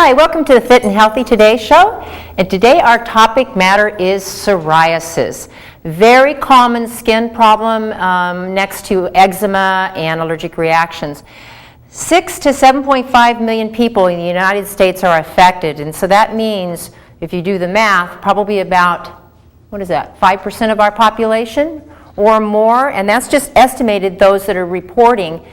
Hi, welcome to the Fit and Healthy Today show. And today our topic matter is psoriasis. Very common skin problem next to eczema and allergic reactions. 6 to 7.5 million people in the United States are affected. And so that means, if you do the math, probably about, 5% of our population or more. And that's just estimated, those that are reporting.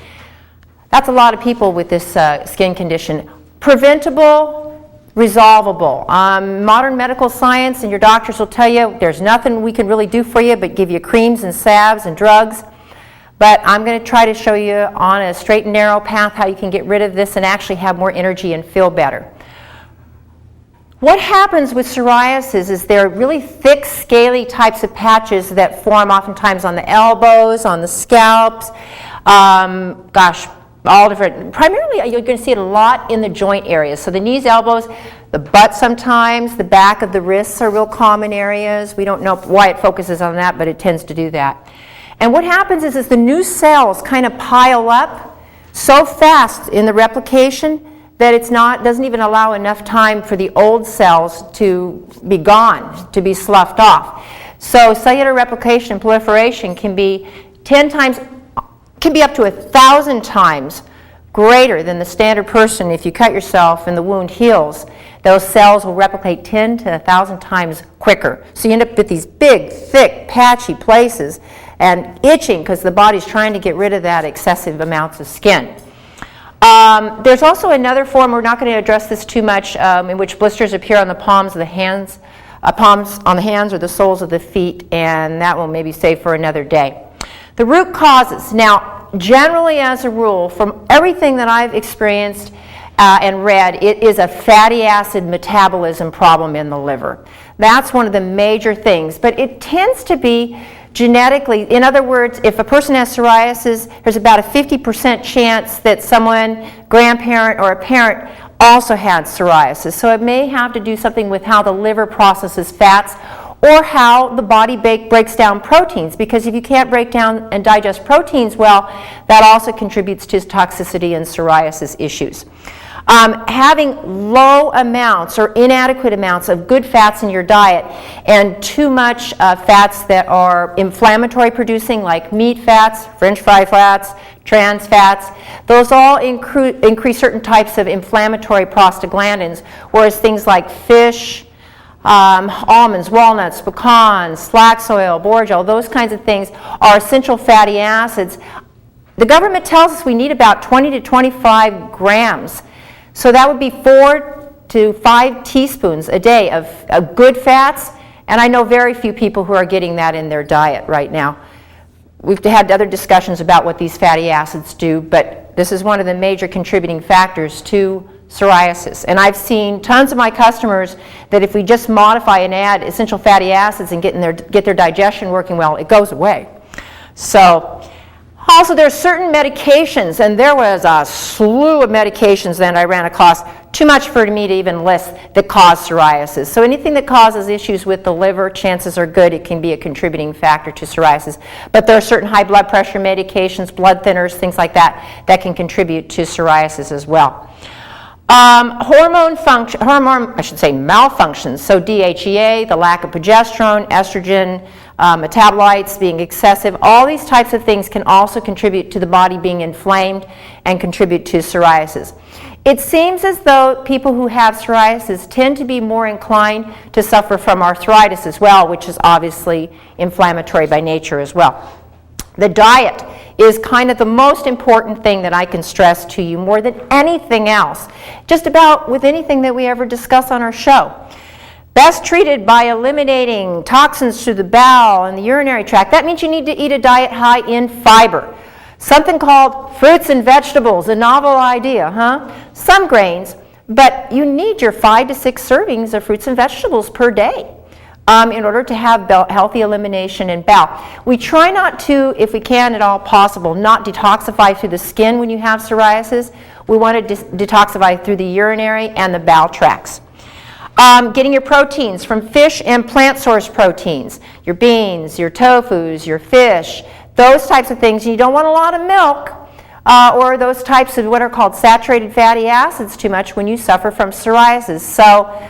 That's a lot of people with this skin condition. Preventable, resolvable. Modern medical science and your doctors will tell you there's nothing we can really do for you but give you creams and salves and drugs. But I'm going to try to show you on a straight and narrow path how you can get rid of this and actually have more energy and feel better. What happens with psoriasis is there are really thick, scaly types of patches that form oftentimes on the elbows, on the scalps, all different. Primarily, you're going to see it a lot in the joint areas. So the knees, elbows, the butt sometimes, the back of the wrists are real common areas. We don't know why it focuses on that, but it tends to do that. And what happens is the new cells kind of pile up so fast in the replication that doesn't even allow enough time for the old cells to be gone, to be sloughed off. So cellular replication and proliferation can be 10 times can be up to 1,000 times greater than the standard person. If you cut yourself and the wound heals, those cells will replicate 10 to 1,000 times quicker. So you end up with these big, thick, patchy places and itching because the body's trying to get rid of that excessive amounts of skin. There's also another form, we're not going to address this too much, in which blisters appear on the palms of the hands, palms on the hands or the soles of the feet, and that will maybe save for another day. The root causes. Now, generally as a rule, from everything that I've experienced and read, it is a fatty acid metabolism problem in the liver. That's one of the major things, but it tends to be genetically. In other words, if a person has psoriasis, there's about a 50% chance that someone, grandparent or a parent, also had psoriasis. So it may have to do something with how the liver processes fats or how the body breaks down proteins, because if you can't break down and digest proteins well, that also contributes to toxicity and psoriasis issues. Having low amounts or inadequate amounts of good fats in your diet and too much fats that are inflammatory producing, like meat fats, French fry fats, trans fats, those all increase certain types of inflammatory prostaglandins, whereas things like fish, almonds, walnuts, pecans, flax oil, borage, those kinds of things are essential fatty acids. The government tells us we need about 20 to 25 grams. So that would be 4 to 5 teaspoons a day of good fats, and I know very few people who are getting that in their diet right now. We've had other discussions about what these fatty acids do, but this is one of the major contributing factors to psoriasis. And I've seen tons of my customers that if we just modify and add essential fatty acids and get their digestion working well, it goes away. So also there's certain medications, and there was a slew of medications that I ran across, too much for me to even list, that cause psoriasis. So anything that causes issues with the liver, chances are good it can be a contributing factor to psoriasis. But there are certain high blood pressure medications, blood thinners, things like that, that can contribute to psoriasis as well. Hormone malfunctions, so DHEA, the lack of progesterone, estrogen, metabolites being excessive, all these types of things can also contribute to the body being inflamed and contribute to psoriasis. It seems as though people who have psoriasis tend to be more inclined to suffer from arthritis as well, which is obviously inflammatory by nature as well. The diet is kind of the most important thing that I can stress to you more than anything else, just about with anything that we ever discuss on our show. Best treated by eliminating toxins through the bowel and the urinary tract. That means you need to eat a diet high in fiber. Something called fruits and vegetables, a novel idea, huh? Some grains, but you need your 5 to 6 servings of fruits and vegetables per day. In order to have healthy elimination in bowel. We try not to, if we can at all possible, not detoxify through the skin when you have psoriasis. We want to detoxify through the urinary and the bowel tracts. Getting your proteins from fish and plant source proteins, your beans, your tofus, your fish, those types of things. You don't want a lot of milk. or those types of what are called saturated fatty acids too much when you suffer from psoriasis. So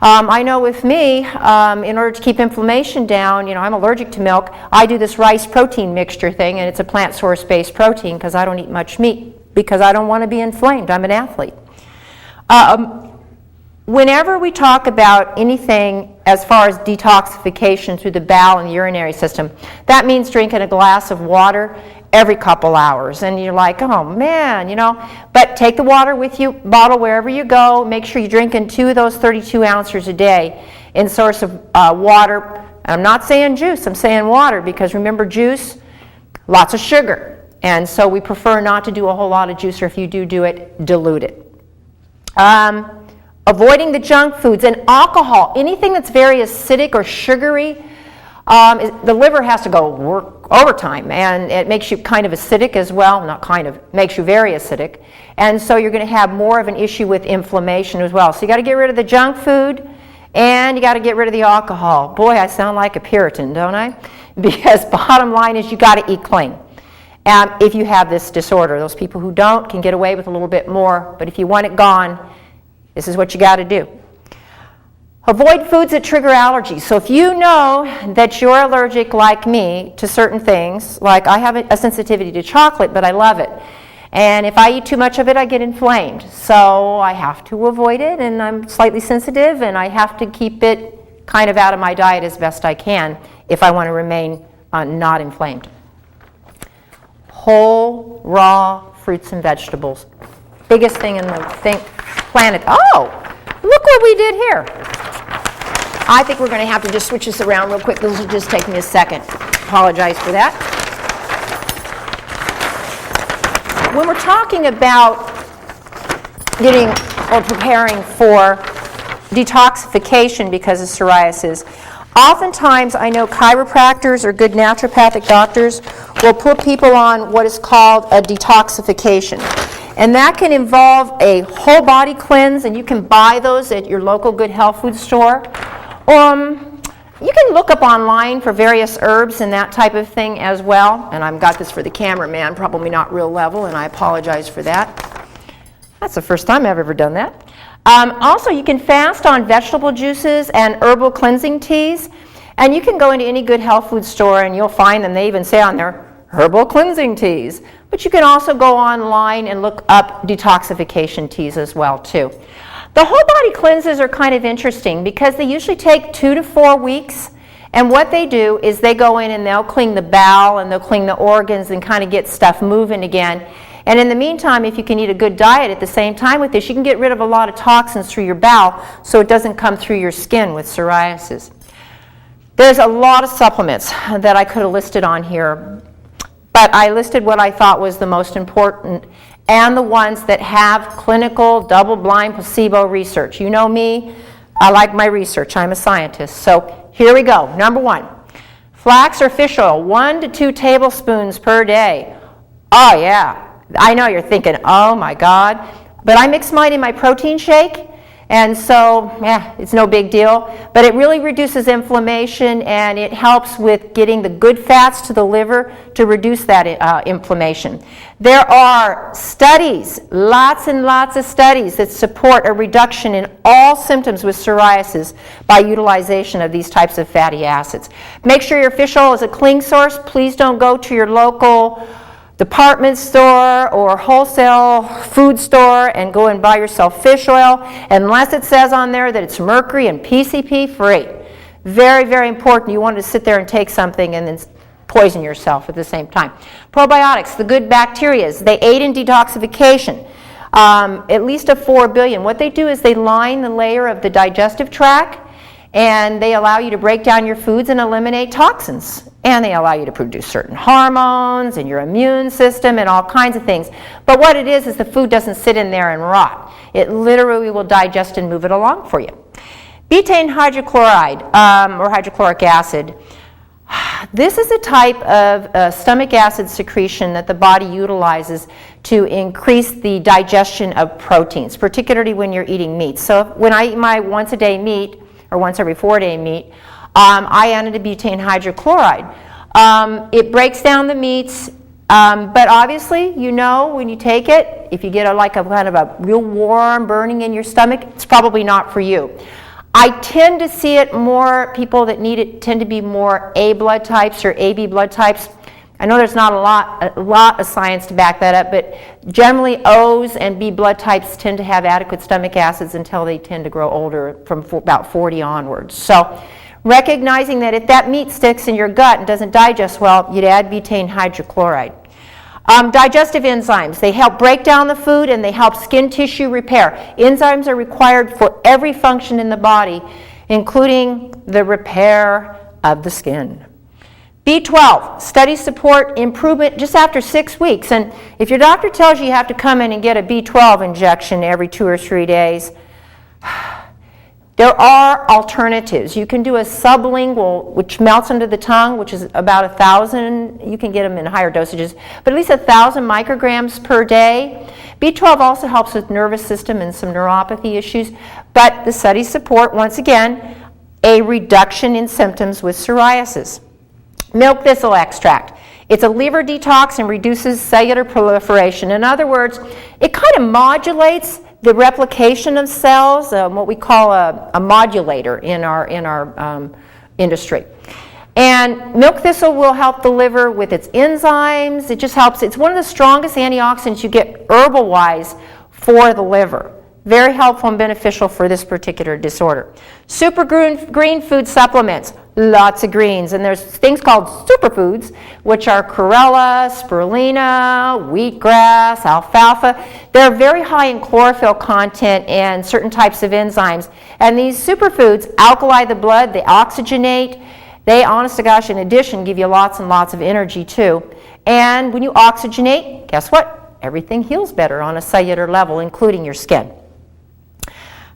I know with me, in order to keep inflammation down, I'm allergic to milk. I do this rice protein mixture thing, and it's a plant source-based protein because I don't eat much meat because I don't want to be inflamed. I'm an athlete. Whenever we talk about anything as far as detoxification through the bowel and the urinary system, that means drinking a glass of water every couple hours. And you're like, oh man, but take the water with you, bottle wherever you go. Make sure you're drinking 2 of those 32 ounces a day in source of water. I'm not saying juice, I'm saying water, because remember juice, lots of sugar. And so we prefer not to do a whole lot of juice, or if you do it, dilute it. Avoiding the junk foods and alcohol, anything that's very acidic or sugary, the liver has to go work overtime, and it makes you kind of acidic as well. Not kind of, makes you very acidic. And so you're going to have more of an issue with inflammation as well. So you got to get rid of the junk food, and you got to get rid of the alcohol. Boy, I sound like a Puritan, don't I? Because bottom line is you got to eat clean. And if you have this disorder, those people who don't can get away with a little bit more, but if you want it gone, this is what you got to do. Avoid foods that trigger allergies. So if you know that you're allergic like me to certain things, like I have a sensitivity to chocolate, but I love it. And if I eat too much of it, I get inflamed. So I have to avoid it, and I'm slightly sensitive, and I have to keep it kind of out of my diet as best I can if I want to remain not inflamed. Whole, raw fruits and vegetables. Biggest thing in the planet. Oh, look what we did here. I think we're going to have to just switch this around real quick. This will just take me a second. Apologize for that. When we're talking about getting or preparing for detoxification because of psoriasis, oftentimes I know chiropractors or good naturopathic doctors will put people on what is called a detoxification. And that can involve a whole body cleanse, and you can buy those at your local good health food store. You can look up online for various herbs and that type of thing as well. And I've got this for the cameraman, probably not real level, and I apologize for that. That's the first time I've ever done that. Also, you can fast on vegetable juices and herbal cleansing teas. And you can go into any good health food store and you'll find them. They even say on there, herbal cleansing teas. But you can also go online and look up detoxification teas as well too. The whole body cleanses are kind of interesting because they usually take 2 to 4 weeks, and what they do is they go in and they'll clean the bowel and they'll clean the organs and kind of get stuff moving again. And in the meantime, if you can eat a good diet at the same time with this, you can get rid of a lot of toxins through your bowel so it doesn't come through your skin with psoriasis. There's a lot of supplements that I could have listed on here, but I listed what I thought was the most important and the ones that have clinical, double-blind, placebo research. You know me, I like my research. I'm a scientist. So here we go. Number 1, flax or fish oil, 1 to 2 tablespoons per day. Oh yeah, I know you're thinking, oh my God, but I mix mine in my protein shake. And so, it's no big deal, but it really reduces inflammation and it helps with getting the good fats to the liver to reduce that inflammation. There are studies, lots and lots of studies that support a reduction in all symptoms with psoriasis by utilization of these types of fatty acids. Make sure your fish oil is a clean source. Please don't go to your local department store or wholesale food store and go and buy yourself fish oil unless it says on there that it's mercury and PCP free. Very, very important. You want to sit there and take something and then poison yourself at the same time. Probiotics, the good bacteria, they aid in detoxification. At least a 4 billion. What they do is they line the layer of the digestive tract and they allow you to break down your foods and eliminate toxins. And they allow you to produce certain hormones and your immune system and all kinds of things. But what it is the food doesn't sit in there and rot. It literally will digest and move it along for you. Betaine hydrochloride or hydrochloric acid. This is a type of stomach acid secretion that the body utilizes to increase the digestion of proteins, particularly when you're eating meat. So when I eat my once a day meat, or once every 4 day meat, I added a betaine hydrochloride. It breaks down the meats But obviously, you know when you take it, if you get like a kind of a real warm burning in your stomach, it's probably not for you. I tend to see it more, people that need it tend to be more A blood types or AB blood types. I know there's not a lot of science to back that up, but generally O's and B blood types tend to have adequate stomach acids until they tend to grow older from about 40 onwards. So recognizing that if that meat sticks in your gut and doesn't digest well, you'd add butane hydrochloride. Digestive enzymes, they help break down the food and they help skin tissue repair. Enzymes are required for every function in the body, including the repair of the skin. B12, studies support improvement just after 6 weeks. And if your doctor tells you have to come in and get a B12 injection every 2 or 3 days, there are alternatives. You can do a sublingual, which melts under the tongue, which is about 1,000. You can get them in higher dosages, but at least 1,000 micrograms per day. B12 also helps with nervous system and some neuropathy issues, but the studies support, once again, a reduction in symptoms with psoriasis. Milk thistle extract. It's a liver detox and reduces cellular proliferation. In other words, it kind of modulates the replication of cells, what we call a modulator in our industry. And milk thistle will help the liver with its enzymes. It just helps. It's one of the strongest antioxidants you get herbal-wise for the liver. Very helpful and beneficial for this particular disorder. Super green food supplements, lots of greens. And there's things called superfoods, which are chlorella, spirulina, wheatgrass, alfalfa. They're very high in chlorophyll content and certain types of enzymes. And these superfoods alkali the blood, they oxygenate. They, honest to gosh, in addition, give you lots and lots of energy too. And when you oxygenate, guess what? Everything heals better on a cellular level, including your skin.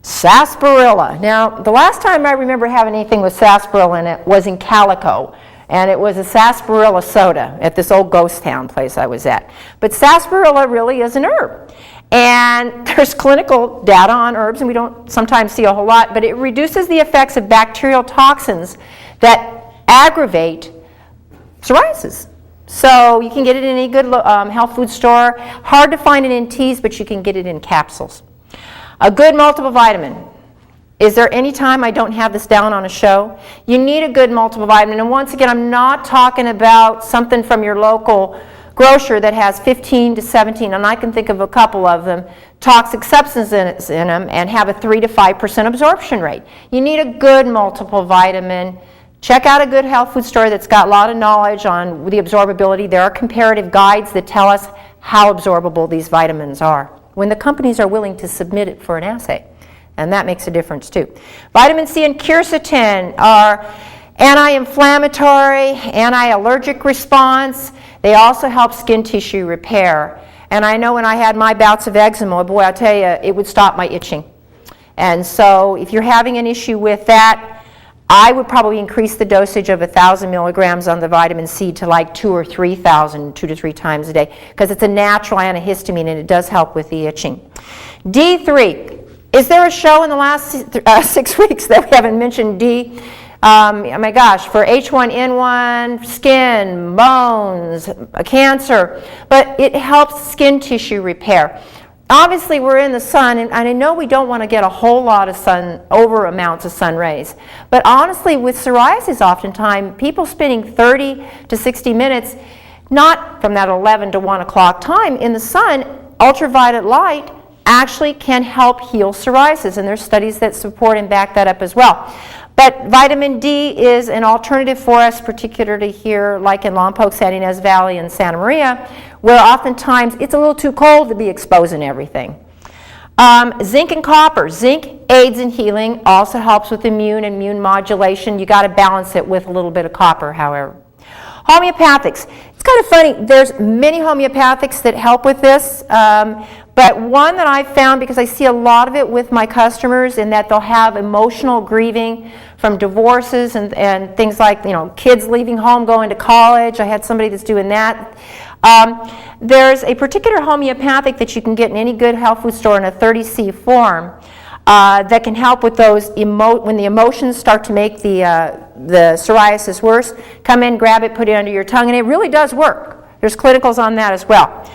Sarsaparilla. Now, the last time I remember having anything with sarsaparilla in it was in Calico, and it was a sarsaparilla soda at this old ghost town place I was at. But sarsaparilla really is an herb, and there's clinical data on herbs, and we don't sometimes see a whole lot, but it reduces the effects of bacterial toxins that aggravate psoriasis. So you can get it in any good health food store. Hard to find it in teas, but you can get it in capsules. A good multiple vitamin. Is there any time I don't have this down on a show? You need a good multiple vitamin. And once again, I'm not talking about something from your local grocer that has 15 to 17, and I can think of a couple of them, toxic substances in them and have a 3 to 5% absorption rate. You need a good multiple vitamin. Check out a good health food store that's got a lot of knowledge on the absorbability. There are comparative guides that tell us how absorbable these vitamins are, when the companies are willing to submit it for an assay. And that makes a difference too. Vitamin C and quercetin are anti-inflammatory, anti-allergic response. They also help skin tissue repair. And I know when I had my bouts of eczema, boy, I'll tell you, it would stop my itching. And so if you're having an issue with that, I would probably increase the dosage of 1,000 milligrams on the vitamin C to like 2 or 3,000, 2 to 3 times a day, because it's a natural antihistamine and it does help with the itching. D3. Is there a show in the last 6 weeks that we haven't mentioned D? Oh my gosh, for H1N1, skin, bones, cancer, but it helps skin tissue repair. Obviously, we're in the sun, and I know we don't want to get a whole lot of over amounts of sun rays. But honestly, with psoriasis, oftentimes, people spending 30 to 60 minutes, not from that 11 to 1 o'clock time, in the sun, ultraviolet light actually can help heal psoriasis. And there's studies that support and back that up as well. But vitamin D is an alternative for us, particularly here, like in Lompoc, San Ynez Valley, and Santa Maria, where oftentimes it's a little too cold to be exposing everything. Zinc and copper. Zinc aids in healing, also helps with immune modulation. You got to balance it with a little bit of copper, however. Homeopathics. It's kind of funny. There's many homeopathics that help with this. But one that I found, because I see a lot of it with my customers, in that they'll have emotional grieving from divorces and things like, kids leaving home, going to college. I had somebody that's doing that. There's a particular homeopathic that you can get in any good health food store in a 30C form that can help with those when the emotions start to make the psoriasis worse. Come in, grab it, put it under your tongue, and it really does work. There's clinicals on that as well.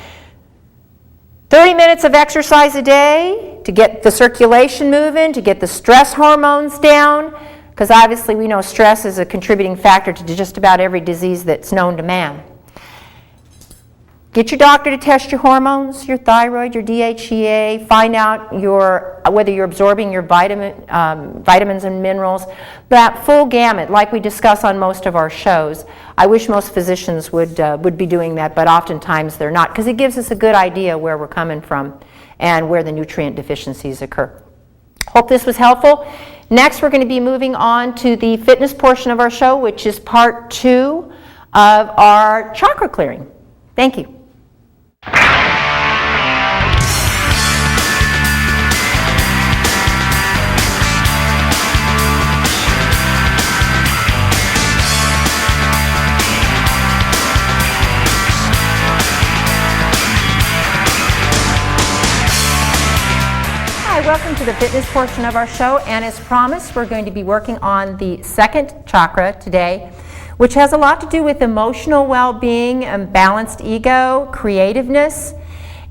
30 minutes of exercise a day to get the circulation moving, to get the stress hormones down, because obviously we know stress is a contributing factor to just about every disease that's known to man. Get your doctor to test your hormones, your thyroid, your DHEA, find out whether you're absorbing your vitamins and minerals, that full gamut, like we discuss on most of our shows. I wish most physicians would be doing that, but oftentimes they're not, because it gives us a good idea where we're coming from and where the nutrient deficiencies occur. Hope this was helpful. Next, we're going to be moving on to the fitness portion of our show, which is part 2 of our chakra clearing. Thank you. Welcome to the fitness portion of our show, and as promised, we're going to be working on the second chakra today, which has a lot to do with emotional well-being and balanced ego, creativeness.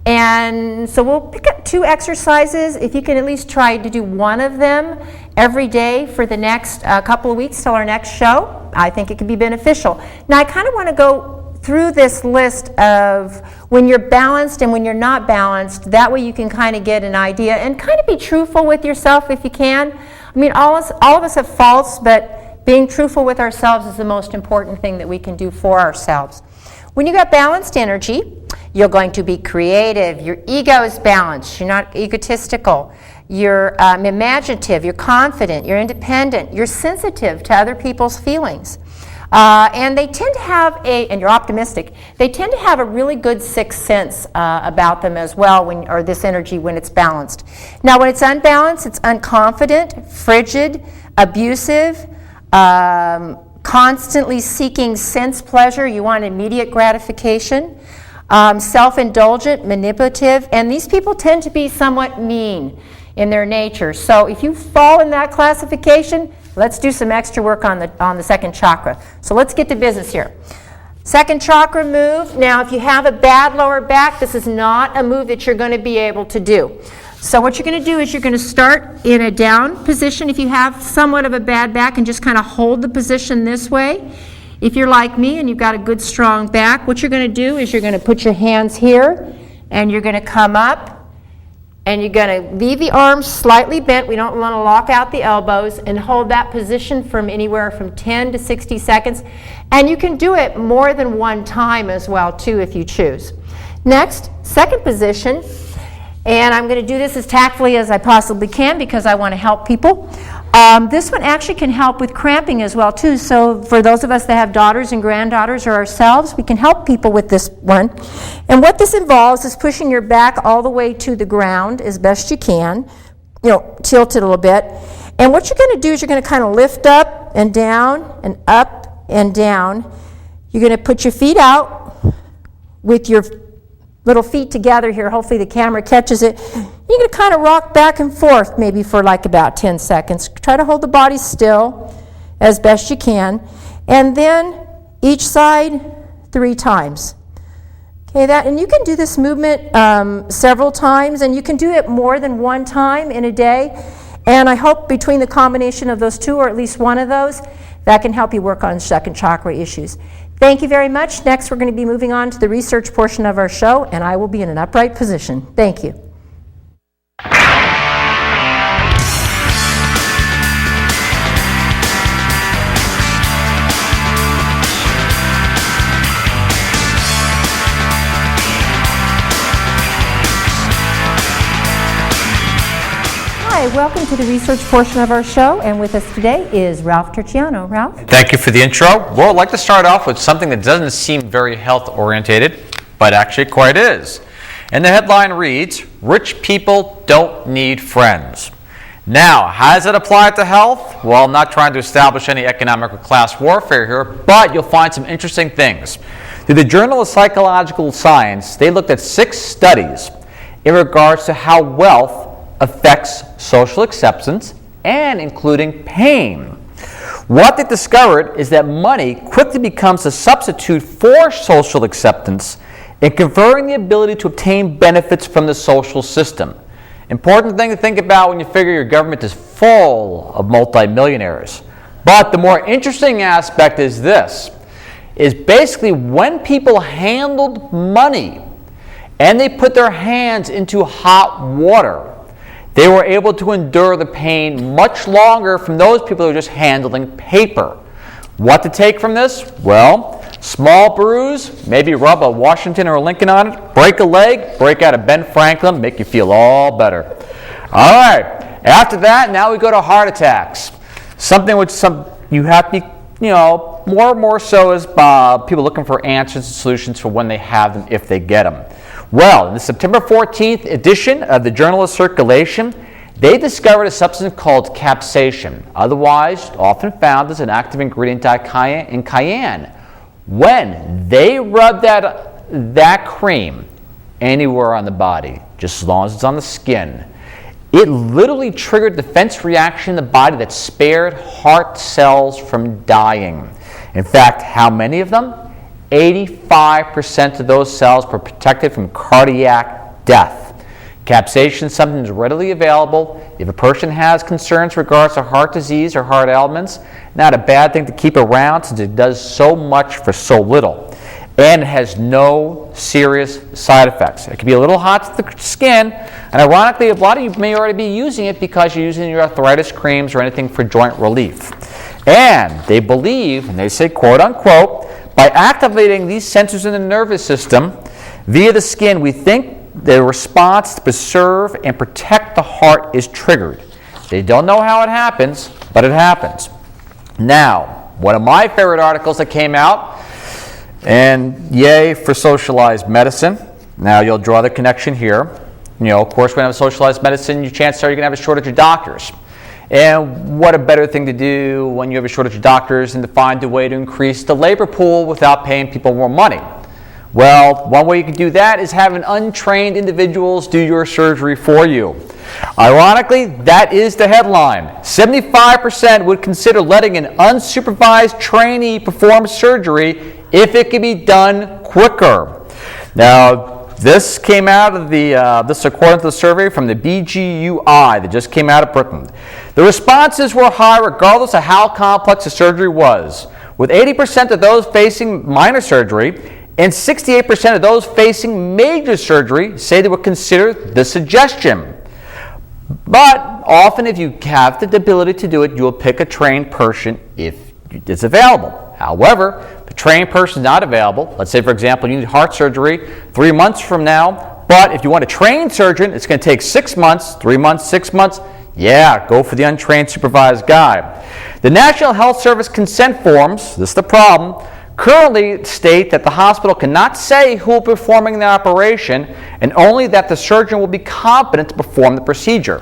And so we'll pick up 2 exercises. If you can at least try to do one of them every day for the next couple of weeks till our next show, I think it could be beneficial. Now, I kind of want to go through this list of when you're balanced and when you're not balanced. That way you can kind of get an idea and kind of be truthful with yourself if you can. I mean, all of us have faults, but being truthful with ourselves is the most important thing that we can do for ourselves. When you got balanced energy, you're going to be creative. Your ego is balanced. You're not egotistical. You're imaginative. You're confident. You're independent. You're sensitive to other people's feelings. And they tend to have and you're optimistic, they tend to have a really good sixth sense about them as well, or this energy when it's balanced. Now, when it's unbalanced, it's unconfident, frigid, abusive, constantly seeking sense pleasure. You want immediate gratification, self-indulgent, manipulative, and these people tend to be somewhat mean in their nature. So if you fall in that classification, let's do some extra work on the second chakra. So let's get to business here. Second chakra move. Now, if you have a bad lower back, this is not a move that you're going to be able to do. So what you're going to do is you're going to start in a down position if you have somewhat of a bad back, and just kind of hold the position this way. If you're like me and you've got a good strong back, what you're going to do is you're going to put your hands here and you're going to come up. And you're going to leave the arms slightly bent. We don't want to lock out the elbows, and hold that position from anywhere from 10 to 60 seconds. And you can do it more than one time as well, too, if you choose. Next, second position. And I'm going to do this as tactfully as I possibly can because I want to help people. This one actually can help with cramping as well, too. So for those of us that have daughters and granddaughters or ourselves, we can help people with this one. And what this involves is pushing your back all the way to the ground as best you can. Tilt it a little bit. And what you're going to do is you're going to kind of lift up and down and up and down. You're going to put your feet out with your little feet together here. Hopefully the camera catches it. You're going to kind of rock back and forth maybe for like about 10 seconds. Try to hold the body still as best you can. And then each side 3 times. Okay, and you can do this movement several times, and you can do it more than one time in a day. And I hope between the combination of those 2, or at least one of those, that can help you work on second chakra issues. Thank you very much. Next, we're going to be moving on to the research portion of our show, and I will be in an upright position. Thank you. Hi, welcome to the research portion of our show, and with us today is Ralph Turchiano. Ralph? Thank you for the intro. Well, I'd like to start off with something that doesn't seem very health-orientated, but actually quite is. And the headline reads, "Rich people don't need friends." Now, how does it apply to health? Well, I'm not trying to establish any economic or class warfare here, but you'll find some interesting things. Through the Journal of Psychological Science, they looked at 6 studies in regards to how wealth affects social acceptance and including pain. What they discovered is that money quickly becomes a substitute for social acceptance in conferring the ability to obtain benefits from the social system. Important thing to think about when you figure your government is full of multimillionaires. But the more interesting aspect is this, is basically when people handled money and they put their hands into hot water, they were able to endure the pain much longer from those people who are just handling paper. What to take from this? Well, small bruise, maybe rub a Washington or a Lincoln on it, break a leg, break out a Ben Franklin, make you feel all better. All right, after that, now we go to heart attacks. Something which you have to be, more and more so is people looking for answers and solutions for when they have them, if they get them. Well, in the September 14th edition of the Journal of Circulation, they discovered a substance called capsaicin, otherwise often found as an active ingredient in cayenne. When they rub that cream anywhere on the body, just as long as it's on the skin, it literally triggered defense reaction in the body that spared heart cells from dying. In fact, how many of them? 85% of those cells were protected from cardiac death. Capsaicin is something that's readily available. If a person has concerns regards to heart disease or heart ailments, not a bad thing to keep around since it does so much for so little. And it has no serious side effects. It can be a little hot to the skin, and ironically, a lot of you may already be using it because you're using your arthritis creams or anything for joint relief. And they believe, and they say quote unquote, by activating these sensors in the nervous system via the skin, we think the response to preserve and protect the heart is triggered. They don't know how it happens, but it happens. Now, one of my favorite articles that came out, and yay for socialized medicine. Now, you'll draw the connection here. Of course, when you have socialized medicine, chances are you're going to have a shortage of doctors. And what a better thing to do when you have a shortage of doctors than to find a way to increase the labor pool without paying people more money. Well, one way you can do that is having untrained individuals do your surgery for you. Ironically, that is the headline. 75% would consider letting an unsupervised trainee perform surgery if it can be done quicker. Now, this came out of this according to the survey from the BGUI that just came out of Britain. The responses were high regardless of how complex the surgery was, with 80% of those facing minor surgery and 68% of those facing major surgery say they would consider the suggestion. But often if you have the ability to do it, you will pick a trained person if it's available. However, if a trained person is not available, let's say for example you need heart surgery 3 months from now, but if you want a trained surgeon, it's going to take 6 months, 3 months, 6 months, yeah, go for the untrained supervised guy. The National Health Service consent forms, this is the problem, currently state that the hospital cannot say who will be performing the operation and only that the surgeon will be competent to perform the procedure.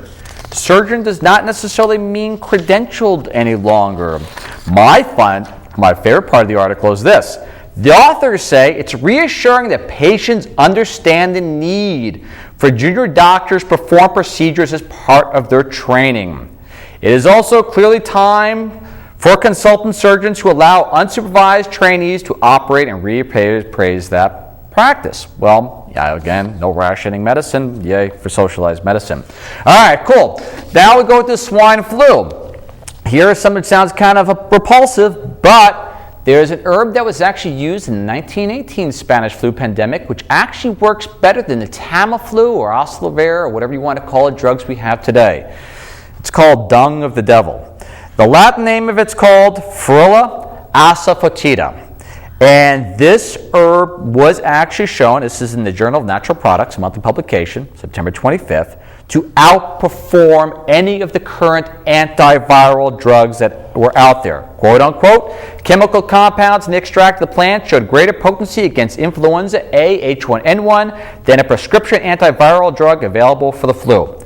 Surgeon does not necessarily mean credentialed any longer. My favorite part of the article is this. The authors say it's reassuring that patients understand the need for junior doctors to perform procedures as part of their training. It is also clearly time for consultant surgeons who allow unsupervised trainees to operate and reappraise that practice. Well, yeah, again, no rationing medicine. Yay for socialized medicine. All right, cool. Now we go to swine flu. Here is something that sounds kind of repulsive, but there's an herb that was actually used in the 1918 Spanish flu pandemic, which actually works better than the Tamiflu or Oslavir or whatever you want to call it, drugs we have today. It's called dung of the devil. The Latin name of it's called Frula asafoetida. And this herb was actually shown, this is in the Journal of Natural Products, a monthly publication, September 25th, to outperform any of the current antiviral drugs that were out there. Quote unquote, chemical compounds in the extract of the plant showed greater potency against influenza A H1N1 than a prescription antiviral drug available for the flu.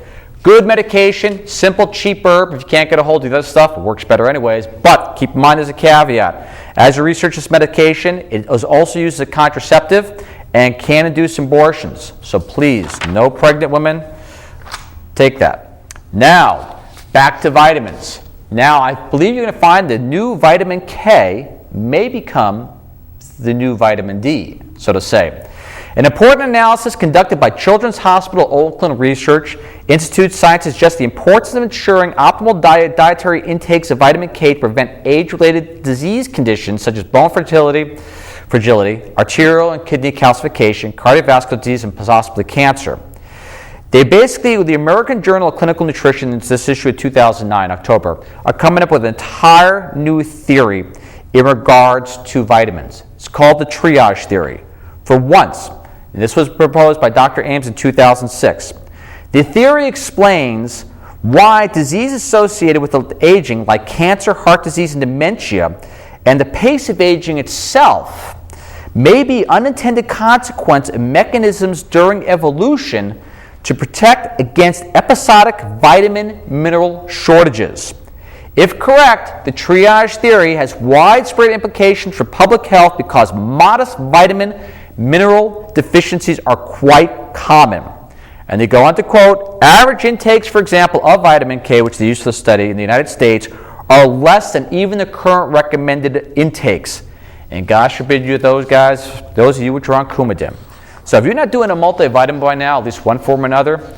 Good medication, simple, cheap herb. If you can't get a hold of the other stuff, it works better anyways. But keep in mind there's a caveat. As you research this medication, it was also used as a contraceptive and can induce abortions. So please, no pregnant women, take that. Now, back to vitamins. Now, I believe you're going to find the new vitamin K may become the new vitamin D, so to say. An important analysis conducted by Children's Hospital Oakland Research Institute scientists suggest the importance of ensuring optimal dietary intakes of vitamin K to prevent age-related disease conditions such as bone fragility, arterial and kidney calcification, cardiovascular disease, and possibly cancer. They basically, with the American Journal of Clinical Nutrition, it's this issue of 2009, October, are coming up with an entire new theory in regards to vitamins. It's called the triage theory. For once, and this was proposed by Dr. Ames in 2006, the theory explains why disease associated with aging, like cancer, heart disease, and dementia, and the pace of aging itself, may be unintended consequence of mechanisms during evolution to protect against episodic vitamin mineral shortages. If correct, the triage theory has widespread implications for public health because modest vitamin mineral deficiencies are quite common. And they go on to quote, average intakes, for example, of vitamin K, which they used for the study in the United States, are less than even the current recommended intakes. And gosh forbid you those of you which are on Coumadin. So if you're not doing a multivitamin by now, at least one form or another,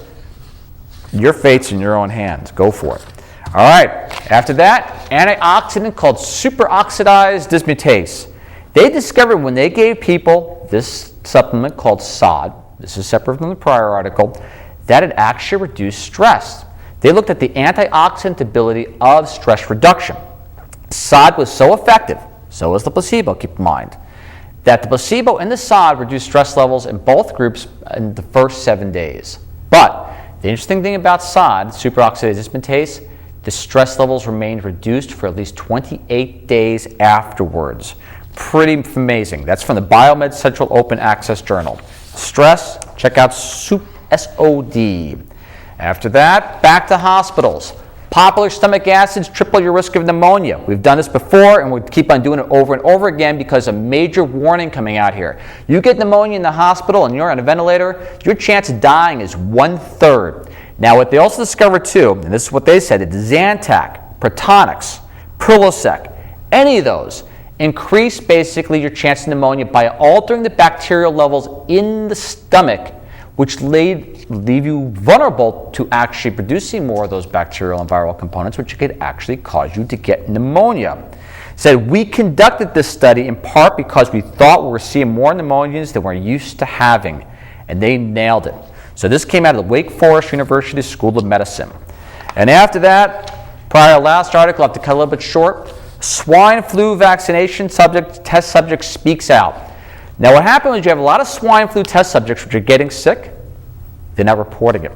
your fate's in your own hands. Go for it. All right. After that, antioxidant called superoxidized dismutase. They discovered when they gave people this supplement called SOD, this is separate from the prior article, that it actually reduced stress. They looked at the antioxidant ability of stress reduction. SOD was so effective, so was the placebo, keep in mind, that the placebo and the SOD reduced stress levels in both groups in the first 7 days. But the interesting thing about SOD, superoxidase dismutase, the stress levels remained reduced for at least 28 days afterwards. Pretty amazing. That's from the Biomed Central Open Access Journal. Stress, check out SOD. After that, back to hospitals. Popular stomach acids triple your risk of pneumonia. We've done this before and we'll keep on doing it over and over again because a major warning coming out here. You get pneumonia in the hospital and you're on a ventilator, your chance of dying is 1/3. Now what they also discovered too, and this is what they said, that Zantac, Protonix, Prilosec, any of those increase basically your chance of pneumonia by altering the bacterial levels in the stomach, which leave you vulnerable to actually producing more of those bacterial and viral components, which could actually cause you to get pneumonia. Said we conducted this study in part because we thought we were seeing more pneumonias than we're used to having, and they nailed it. So this came out of the Wake Forest University School of Medicine. And after that, prior to last article, I have to cut a little bit short, swine flu vaccination test subject speaks out. Now what happened was you have a lot of swine flu test subjects which are getting sick, they're not reporting it.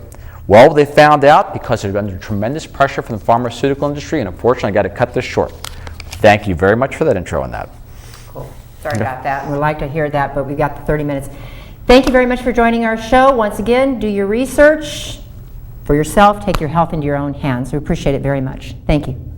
Well, they found out because they're under tremendous pressure from the pharmaceutical industry, and unfortunately I got to cut this short. Thank you very much for that intro on that. Cool. Sorry about that. We'd like to hear that, but we got the 30 minutes. Thank you very much for joining our show. Once again, do your research for yourself. Take your health into your own hands. We appreciate it very much. Thank you.